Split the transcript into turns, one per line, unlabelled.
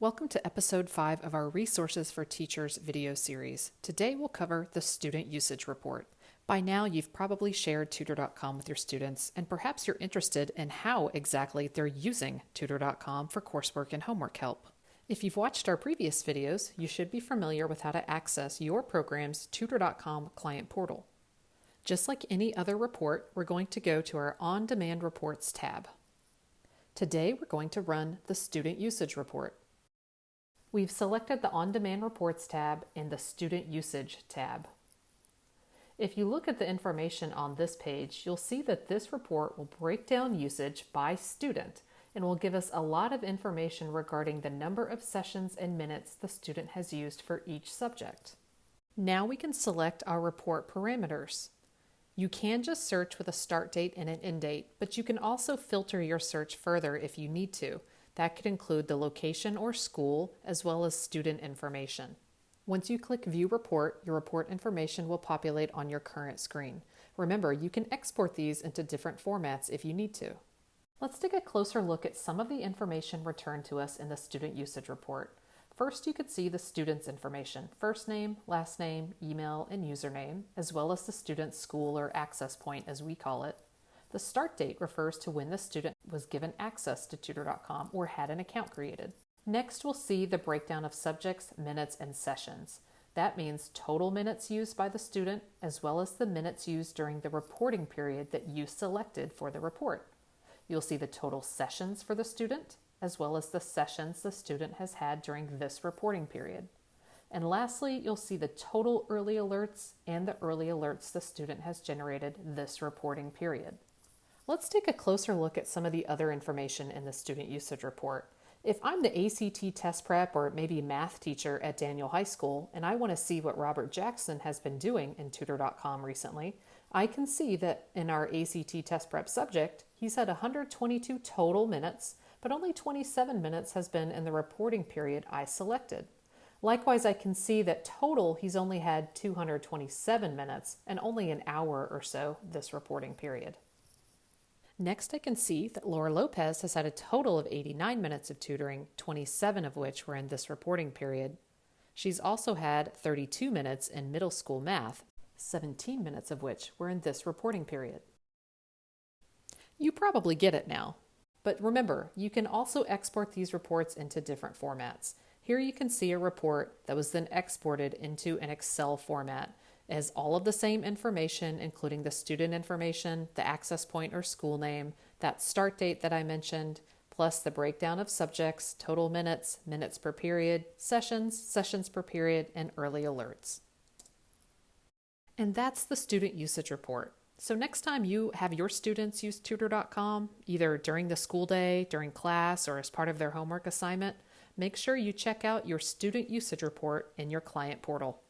Welcome to episode 5 of our Resources for Teachers video series. Today we'll cover the Student Usage Report. By now you've probably shared Tutor.com with your students, and perhaps you're interested in how exactly they're using Tutor.com for coursework and homework help. If you've watched our previous videos, you should be familiar with how to access your program's Tutor.com client portal. Just like any other report, we're going to go to our On-Demand Reports tab. Today we're going to run the Student Usage Report. We've selected the On-Demand Reports tab and the Student Usage tab. If you look at the information on this page, you'll see that this report will break down usage by student and will give us a lot of information regarding the number of sessions and minutes the student has used for each subject. Now we can select our report parameters. You can just search with a start date and an end date, but you can also filter your search further if you need to. That could include the location or school, as well as student information. Once you click View Report, your report information will populate on your current screen. Remember, you can export these into different formats if you need to. Let's take a closer look at some of the information returned to us in the Student Usage Report. First, you could see the student's information: first name, last name, email, and username, as well as the student's school or access point, as we call it. The start date refers to when the student was given access to Tutor.com or had an account created. Next, we'll see the breakdown of subjects, minutes, and sessions. That means total minutes used by the student, as well as the minutes used during the reporting period that you selected for the report. You'll see the total sessions for the student, as well as the sessions the student has had during this reporting period. And lastly, you'll see the total early alerts and the early alerts the student has generated this reporting period. Let's take a closer look at some of the other information in the Student Usage Report. If I'm the ACT test prep or maybe math teacher at Daniel High School and I want to see what Robert Jackson has been doing in Tutor.com recently, I can see that in our ACT test prep subject, he's had 122 total minutes, but only 27 minutes has been in the reporting period I selected. Likewise, I can see that total he's only had 227 minutes and only an hour or so this reporting period. Next, I can see that Laura Lopez has had a total of 89 minutes of tutoring, 27 of which were in this reporting period. She's also had 32 minutes in middle school math, 17 minutes of which were in this reporting period. You probably get it now. But remember, you can also export these reports into different formats. Here you can see a report that was then exported into an Excel format. It has all of the same information, including the student information, the access point or school name, that start date that I mentioned, plus the breakdown of subjects, total minutes, minutes per period, sessions, sessions per period, and early alerts. And that's the Student Usage Report. So next time you have your students use Tutor.com, either during the school day, during class, or as part of their homework assignment, make sure you check out your Student Usage Report in your client portal.